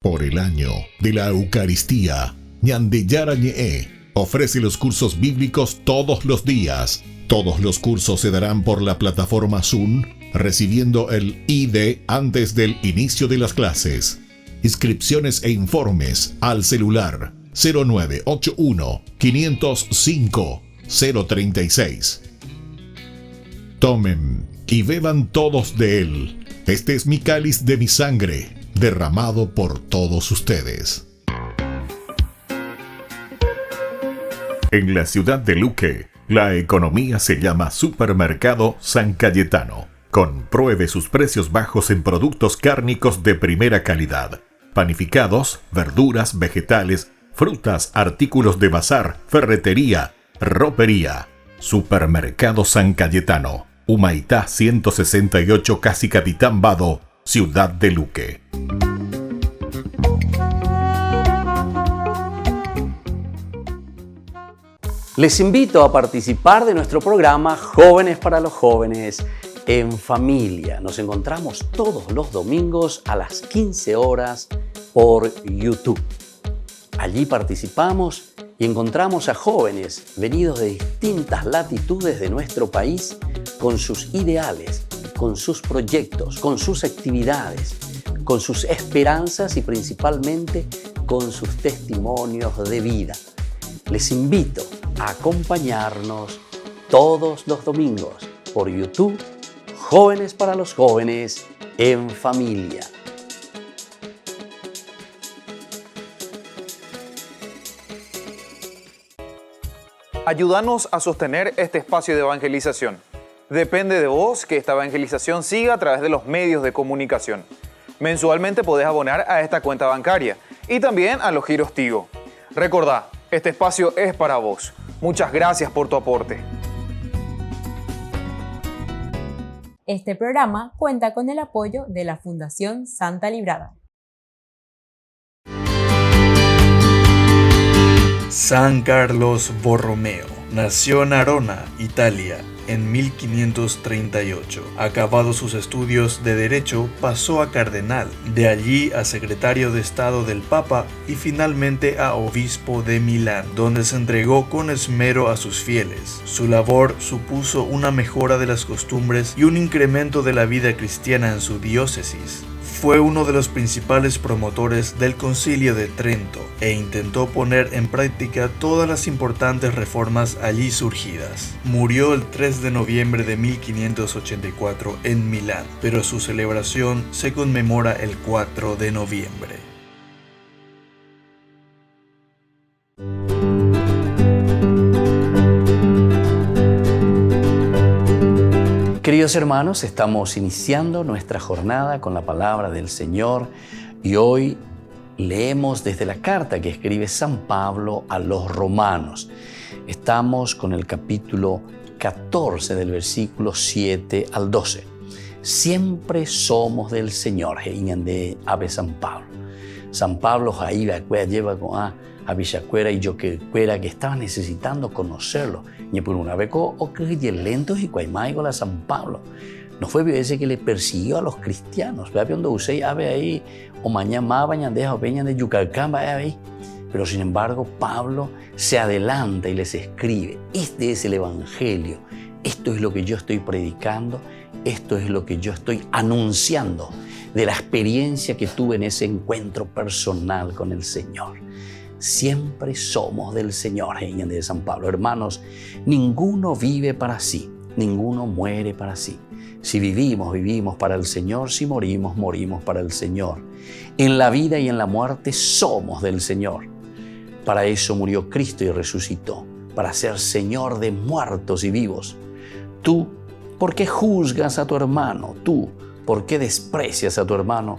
Por el año de la Eucaristía, Ñande Yarañe ofrece los cursos bíblicos todos los días. Todos los cursos se darán por la plataforma Zoom, recibiendo el ID antes del inicio de las clases. Inscripciones e informes al celular 0981 505 036. Tomen y beban todos de él. Este es mi cáliz de mi sangre, derramado por todos ustedes. En la ciudad de Luque, la economía se llama Supermercado San Cayetano. Compruebe sus precios bajos en productos cárnicos de primera calidad. Panificados, verduras, vegetales, frutas, artículos de bazar, ferretería, ropería. Supermercado San Cayetano, Humaitá 168, Casi Capitán Vado, Ciudad de Luque. Les invito a participar de nuestro programa Jóvenes para los Jóvenes en Familia. Nos encontramos todos los domingos a las 15 horas por YouTube. Allí participamos y encontramos a jóvenes venidos de distintas latitudes de nuestro país con sus ideales, con sus proyectos, con sus actividades, con sus esperanzas y principalmente con sus testimonios de vida. Les invito a acompañarnos todos los domingos por YouTube, Jóvenes para los Jóvenes en Familia. Ayúdanos a sostener este espacio de evangelización. Depende de vos que esta evangelización siga a través de los medios de comunicación. Mensualmente podés abonar a esta cuenta bancaria y también a los giros Tigo. Recordá, este espacio es para vos. Muchas gracias por tu aporte. Este programa cuenta con el apoyo de la Fundación Santa Librada. San Carlos Borromeo nació en Arona, Italia, en 1538. Acabados sus estudios de Derecho, pasó a cardenal, de allí a secretario de Estado del Papa y finalmente a obispo de Milán, donde se entregó con esmero a sus fieles. Su labor supuso una mejora de las costumbres y un incremento de la vida cristiana en su diócesis. Fue uno de los principales promotores del Concilio de Trento e intentó poner en práctica todas las importantes reformas allí surgidas. Murió el 3 de noviembre de 1584 en Milán, pero su celebración se conmemora el 4 de noviembre. Queridos hermanos, estamos iniciando nuestra jornada con la palabra del Señor y hoy leemos desde la carta que escribe San Pablo a los romanos. Estamos con el capítulo 14 del versículo 7 al 12. Siempre somos del Señor, de Ave San Pablo. San Pablo ahí lleva con a Villacuera y yo que estaba necesitando conocerlo. Y por una vez o que lentos y cuaimaigo a San Pablo. No fue ese que le persiguió a los cristianos. Vea donde usted ave ahí o mañana bañandeja o peña de Yucalcán ahí. Pero sin embargo Pablo se adelanta y les escribe: este es el evangelio. Esto es lo que yo estoy predicando. Esto es lo que yo estoy anunciando de la experiencia que tuve en ese encuentro personal con el Señor. Siempre somos del Señor, de San Pablo. Hermanos, ninguno vive para sí. Ninguno muere para sí. Si vivimos, vivimos para el Señor. Si morimos, morimos para el Señor. En la vida y en la muerte somos del Señor. Para eso murió Cristo y resucitó, para ser Señor de muertos y vivos. Tú, ¿por qué juzgas a tu hermano? Tú, ¿por qué desprecias a tu hermano?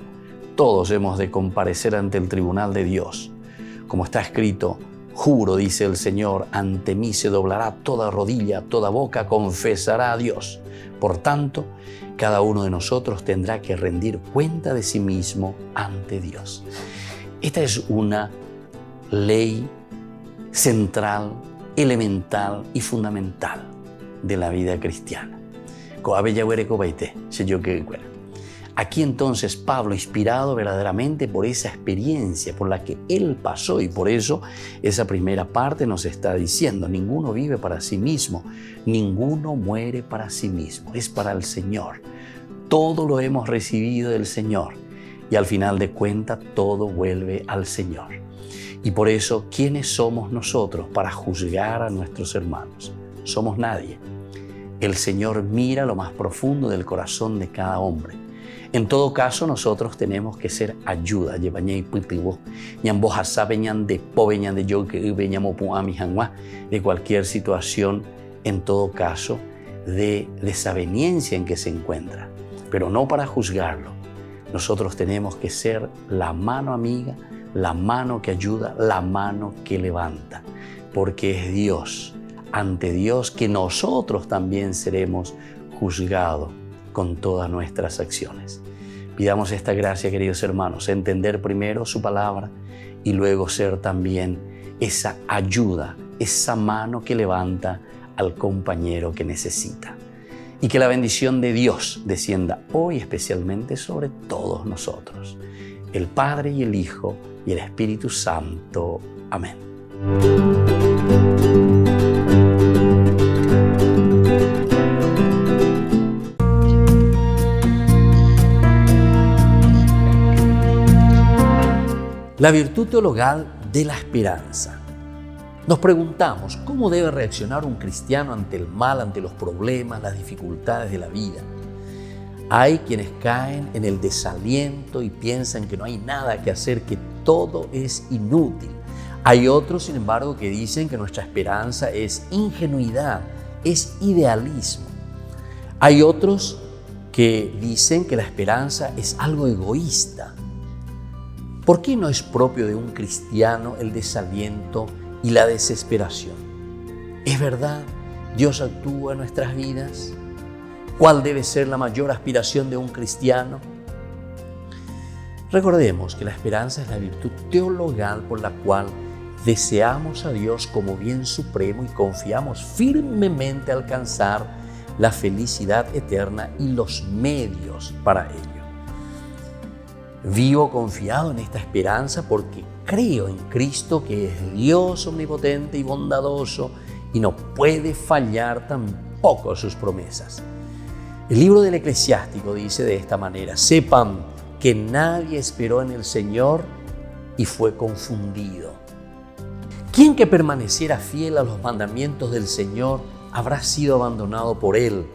Todos hemos de comparecer ante el tribunal de Dios. Como está escrito, juro, dice el Señor, ante mí se doblará toda rodilla, toda boca confesará a Dios. Por tanto, cada uno de nosotros tendrá que rendir cuenta de sí mismo ante Dios. Esta es una ley central, elemental y fundamental de la vida cristiana. Aquí entonces Pablo, inspirado verdaderamente por esa experiencia por la que él pasó, y por eso esa primera parte nos está diciendo: ninguno vive para sí mismo, ninguno muere para sí mismo, es para el Señor. Todo lo hemos recibido del Señor y al final de cuentas todo vuelve al Señor. Y por eso, ¿quiénes somos nosotros para juzgar a nuestros hermanos? Somos nadie. El Señor mira lo más profundo del corazón de cada hombre. En todo caso, nosotros tenemos que ser ayuda. De cualquier situación, en todo caso, de desaveniencia en que se encuentra. Pero no para juzgarlo. Nosotros tenemos que ser la mano amiga, la mano que ayuda, la mano que levanta. Porque es Dios, ante Dios, que nosotros también seremos juzgados con todas nuestras acciones. Pidamos esta gracia, queridos hermanos, entender primero su palabra y luego ser también esa ayuda, esa mano que levanta al compañero que necesita. Y que la bendición de Dios descienda hoy especialmente sobre todos nosotros, el Padre y el Hijo y el Espíritu Santo. Amén. La virtud teologal de la esperanza. Nos preguntamos, ¿cómo debe reaccionar un cristiano ante el mal, ante los problemas, las dificultades de la vida? Hay quienes caen en el desaliento y piensan que no hay nada que hacer, que todo es inútil. Hay otros, sin embargo, que dicen que nuestra esperanza es ingenuidad, es idealismo. Hay otros que dicen que la esperanza es algo egoísta. ¿Por qué no es propio de un cristiano el desaliento y la desesperación? ¿Es verdad? ¿Dios actúa en nuestras vidas? ¿Cuál debe ser la mayor aspiración de un cristiano? Recordemos que la esperanza es la virtud teologal por la cual deseamos a Dios como bien supremo y confiamos firmemente alcanzar la felicidad eterna y los medios para ello. Vivo confiado en esta esperanza porque creo en Cristo, que es Dios omnipotente y bondadoso y no puede fallar tampoco sus promesas. El libro del Eclesiástico dice de esta manera: sepan que nadie esperó en el Señor y fue confundido. ¿Quién que permaneciera fiel a los mandamientos del Señor habrá sido abandonado por Él?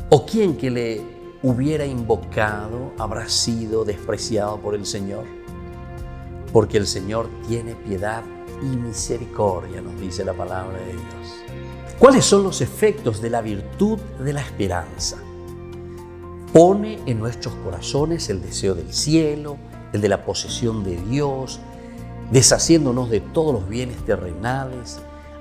¿O quién que le hubiera invocado habrá sido despreciado por el Señor? Porque el Señor tiene piedad y misericordia, nos dice la palabra de Dios. ¿Cuáles son los efectos de la virtud de la esperanza? Pone en nuestros corazones el deseo del cielo, el de la posesión de Dios, deshaciéndonos de todos los bienes terrenales.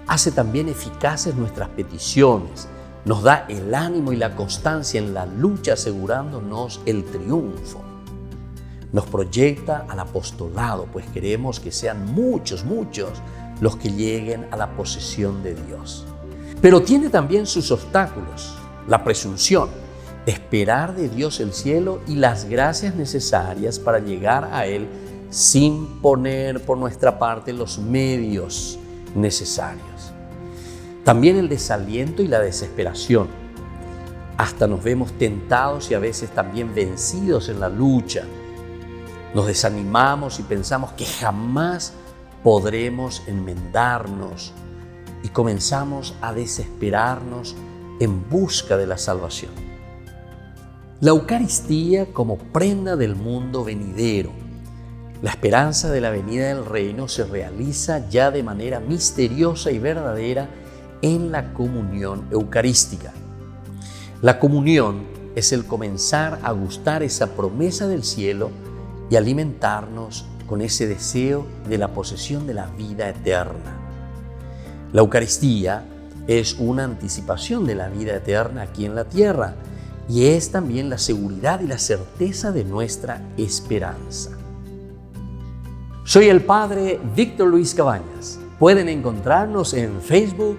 Hace también eficaces nuestras peticiones. Nos da el ánimo y la constancia en la lucha, asegurándonos el triunfo. Nos proyecta al apostolado, pues queremos que sean muchos los que lleguen a la posesión de Dios. Pero tiene también sus obstáculos: la presunción de esperar de Dios el cielo y las gracias necesarias para llegar a Él sin poner por nuestra parte los medios necesarios. También el desaliento y la desesperación. Hasta nos vemos tentados y a veces también vencidos en la lucha. Nos desanimamos y pensamos que jamás podremos enmendarnos y comenzamos a desesperarnos en busca de la salvación. La Eucaristía como prenda del mundo venidero. La esperanza de la venida del reino se realiza ya de manera misteriosa y verdadera en la comunión eucarística. La comunión es el comenzar a gustar esa promesa del cielo y alimentarnos con ese deseo de la posesión de la vida eterna. La Eucaristía es una anticipación de la vida eterna aquí en la tierra y es también la seguridad y la certeza de nuestra esperanza. Soy el Padre Víctor Luis Cabañas. Pueden encontrarnos en Facebook,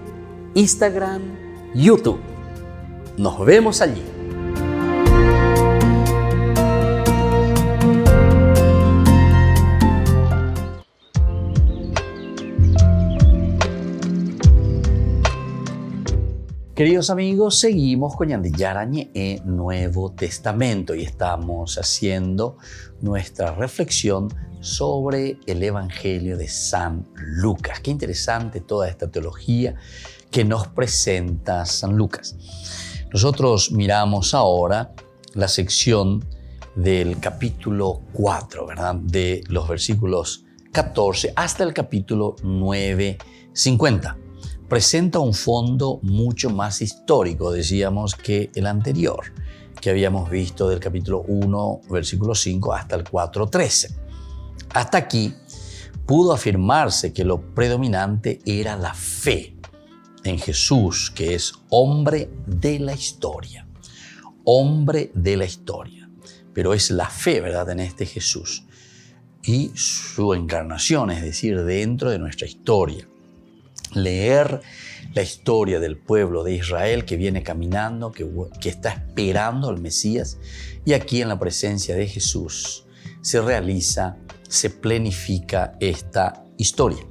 Instagram, YouTube. Nos vemos allí. Queridos amigos, seguimos con Ñande Yarañe en Nuevo Testamento y estamos haciendo nuestra reflexión sobre el Evangelio de San Lucas. Qué interesante toda esta teología que nos presenta San Lucas. Nosotros miramos ahora la sección del capítulo 4, ¿verdad? De los versículos 14 hasta el capítulo 9:50. Presenta un fondo mucho más histórico, decíamos, que el anterior, que habíamos visto del capítulo 1, versículo 5 hasta el 4:13. Hasta aquí pudo afirmarse que lo predominante era la fe en Jesús, que es hombre de la historia. Hombre de la historia. Pero es la fe, ¿verdad?, en este Jesús y su encarnación, es decir, dentro de nuestra historia. Leer la historia del pueblo de Israel que viene caminando, que está esperando al Mesías, y aquí en la presencia de Jesús se realiza, se planifica esta historia.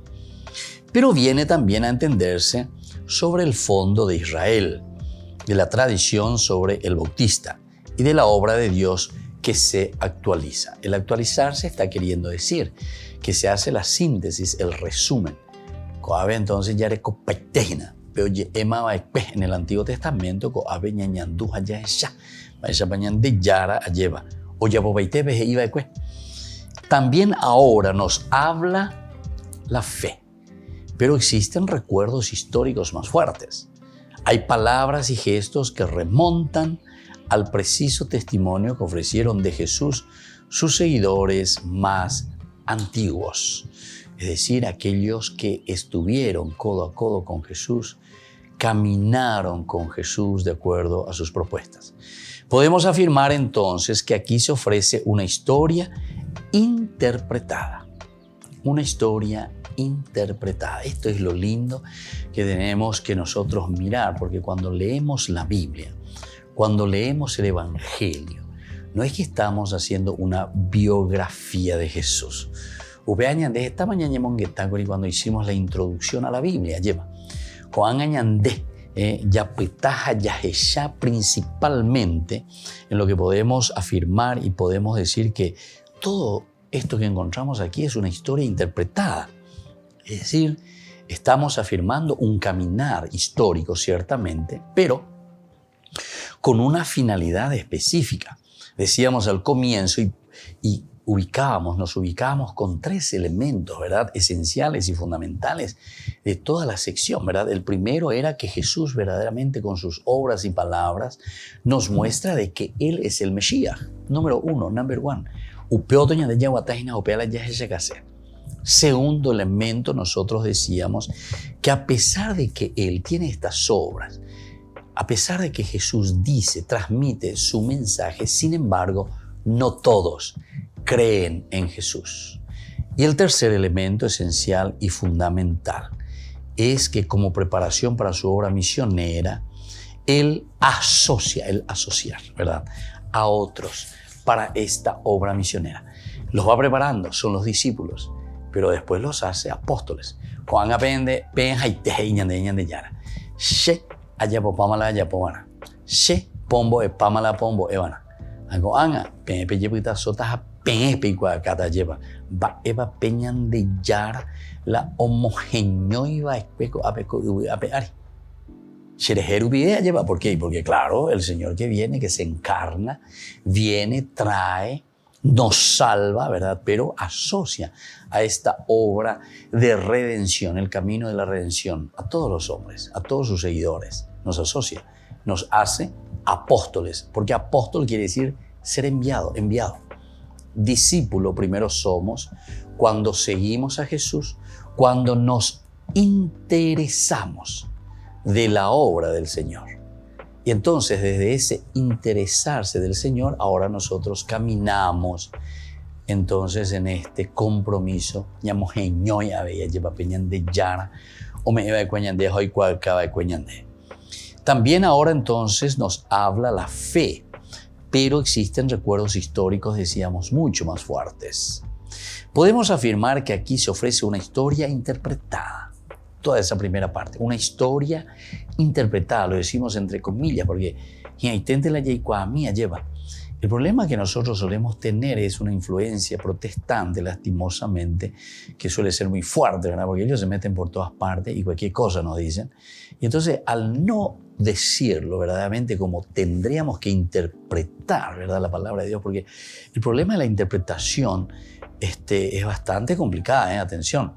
Pero viene también a entenderse sobre el fondo de Israel, de la tradición sobre el Bautista y de la obra de Dios que se actualiza. El actualizarse está queriendo decir que se hace la síntesis, el resumen. Coabe entonces ya recopetegna, pero emaba en el Antiguo Testamento coabe ñañanduja ya esa, esa bañan de yara lleva, o ya bobaite veje iba de. También ahora nos habla la fe, pero existen recuerdos históricos más fuertes. Hay palabras y gestos que remontan al preciso testimonio que ofrecieron de Jesús sus seguidores más antiguos. Es decir, aquellos que estuvieron codo a codo con Jesús, caminaron con Jesús de acuerdo a sus propuestas. Podemos afirmar entonces que aquí se ofrece una historia interpretada. Una historia interpretada. Esto es lo lindo que tenemos que nosotros mirar, porque cuando leemos la Biblia, cuando leemos el Evangelio, no es que estamos haciendo una biografía de Jesús. Desde esta mañana cuando hicimos la introducción a la Biblia, lleva ya principalmente en lo que podemos afirmar y podemos decir que todo esto que encontramos aquí es una historia interpretada. Es decir, estamos afirmando un caminar histórico, ciertamente, pero con una finalidad específica. Decíamos al comienzo y nos ubicábamos con 3 elementos, ¿verdad?, esenciales y fundamentales de toda la sección, ¿verdad? El primero era que Jesús verdaderamente con sus obras y palabras nos muestra de que Él es el Mesías. Número 1, number 1. Segundo elemento, nosotros decíamos que a pesar de que Él tiene estas obras, a pesar de que Jesús dice, transmite su mensaje, sin embargo, no todos creen en Jesús. Y el tercer elemento esencial y fundamental es que como preparación para su obra misionera, Él asociar, ¿verdad?, a otros para esta obra misionera. Los va preparando, son los discípulos, pero después los hace apóstoles. Juan aprende, de yara. She ayapopamala ayapobana. She pombo epamala pombo evana. Algo anga, pepe yepita sotas pepe kata lleva. Va eva peñan de yara la homogeneo iba especo apeco apeari. lleva. ¿Por qué? Porque claro, el Señor que viene, que se encarna, viene, trae, nos salva, ¿verdad? Pero asocia a esta obra de redención, el camino de la redención, a todos los hombres, a todos sus seguidores. Nos asocia, nos hace apóstoles, porque apóstol quiere decir ser enviado. Discípulo primero somos cuando seguimos a Jesús, cuando nos interesamos de la obra del Señor. Y entonces desde ese interesarse del Señor, ahora nosotros caminamos entonces en este compromiso. También ahora entonces nos habla la fe, pero existen recuerdos históricos, decíamos, mucho más fuertes. Podemos afirmar que aquí se ofrece una historia interpretada. Toda esa primera parte, una historia interpretada, lo decimos entre comillas, porque el problema que nosotros solemos tener es una influencia protestante, lastimosamente, que suele ser muy fuerte, ¿verdad? Porque ellos se meten por todas partes y cualquier cosa nos dicen. Y entonces, al no decirlo verdaderamente como tendríamos que interpretar, ¿verdad?, la palabra de Dios, porque el problema de la interpretación es bastante complicada, atención.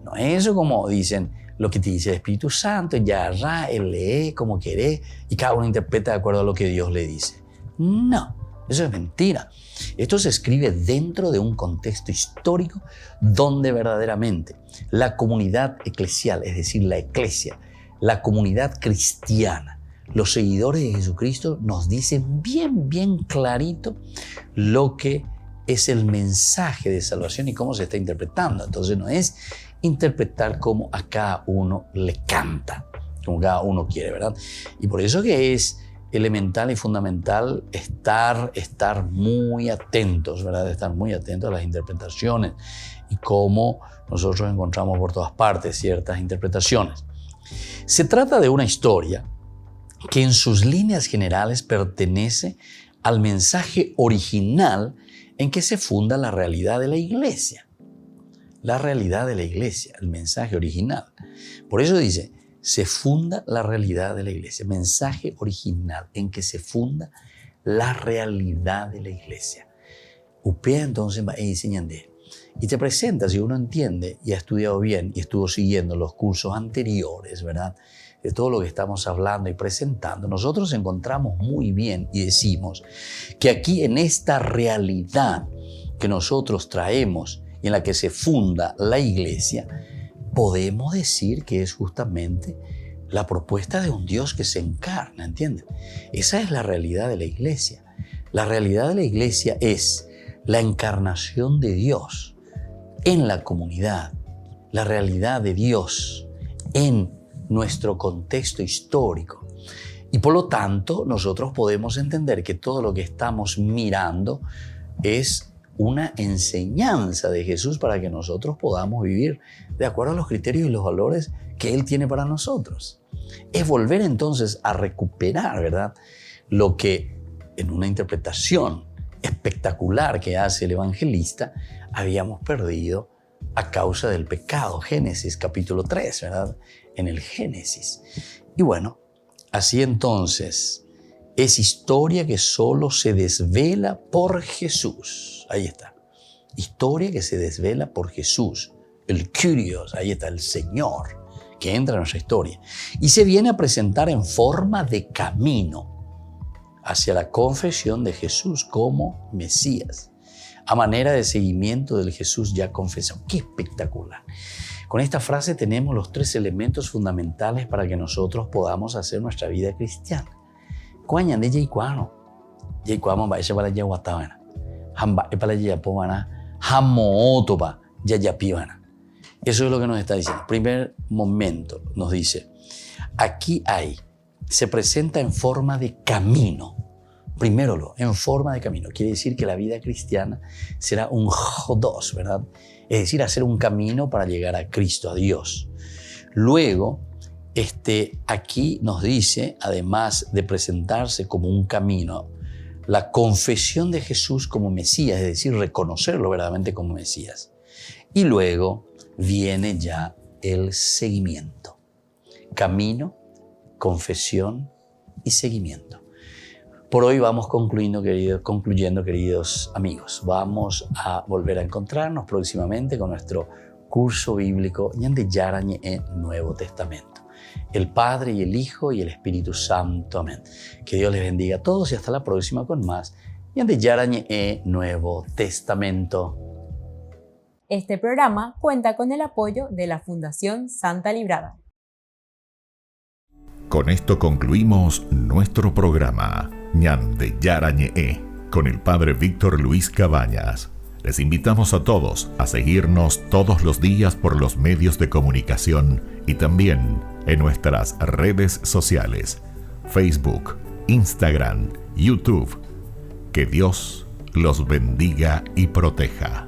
No es eso como dicen, lo que te dice el Espíritu Santo, él lee como quiere y cada uno interpreta de acuerdo a lo que Dios le dice. No, eso es mentira. Esto se escribe dentro de un contexto histórico donde verdaderamente la comunidad eclesial, es decir, la iglesia, la comunidad cristiana, los seguidores de Jesucristo nos dicen bien clarito lo que es el mensaje de salvación y cómo se está interpretando. Entonces no es interpretar como a cada uno le canta, como cada uno quiere, ¿verdad? Y por eso que es elemental y fundamental estar muy atentos, ¿verdad? Estar muy atentos a las interpretaciones y cómo nosotros encontramos por todas partes ciertas interpretaciones. Se trata de una historia que en sus líneas generales pertenece al mensaje original en que se funda la realidad de la iglesia. La realidad de la iglesia, el mensaje original. Por eso dice, se funda la realidad de la iglesia. Mensaje original en que se funda la realidad de la iglesia. Upea entonces va enseñando. Y te presenta, si uno entiende y ha estudiado bien y estuvo siguiendo los cursos anteriores, ¿verdad?, de todo lo que estamos hablando y presentando, nosotros encontramos muy bien y decimos que aquí en esta realidad que nosotros traemos y en la que se funda la iglesia, podemos decir que es justamente la propuesta de un Dios que se encarna, ¿entienden? Esa es la realidad de la iglesia. La realidad de la iglesia es la encarnación de Dios en la comunidad, la realidad de Dios en nuestro contexto histórico. Y por lo tanto, nosotros podemos entender que todo lo que estamos mirando es una enseñanza de Jesús para que nosotros podamos vivir de acuerdo a los criterios y los valores que Él tiene para nosotros. Es volver entonces a recuperar, ¿verdad?, lo que en una interpretación espectacular que hace el evangelista habíamos perdido a causa del pecado. Génesis capítulo 3, ¿verdad?, en el Génesis. Y bueno, así entonces es historia que solo se desvela por Jesús. Ahí está. Historia que se desvela por Jesús. El Kyrios, ahí está, el Señor, que entra en nuestra historia. Y se viene a presentar en forma de camino hacia la confesión de Jesús como Mesías, a manera de seguimiento del Jesús ya confesado. ¡Qué espectacular! Con esta frase tenemos los 3 elementos fundamentales para que nosotros podamos hacer nuestra vida cristiana. Cuañan de Yaicuano. Yaicuamo va a ese para allá guatabana. Hamba para allá pomana. Hamootoba yayapibana. Eso es lo que nos está diciendo. Primer momento nos dice, aquí se presenta en forma de camino. Primero, en forma de camino. Quiere decir que la vida cristiana será un jodos, ¿verdad? Es decir, hacer un camino para llegar a Cristo, a Dios. Luego, aquí nos dice, además de presentarse como un camino, la confesión de Jesús como Mesías, es decir, reconocerlo verdaderamente como Mesías. Y luego viene ya el seguimiento. Camino, confesión y seguimiento. Por hoy vamos concluyendo, queridos amigos. Vamos a volver a encontrarnos próximamente con nuestro curso bíblico Ñande Yarañe Nuevo Testamento. El Padre y el Hijo y el Espíritu Santo. Amén. Que Dios les bendiga a todos y hasta la próxima con más Ñande Yarañe Nuevo Testamento. Este programa cuenta con el apoyo de la Fundación Santa Librada. Con esto concluimos nuestro programa Ñande Yarañe con el Padre Víctor Luis Cabañas. Les invitamos a todos a seguirnos todos los días por los medios de comunicación y también en nuestras redes sociales, Facebook, Instagram, YouTube. Que Dios los bendiga y proteja.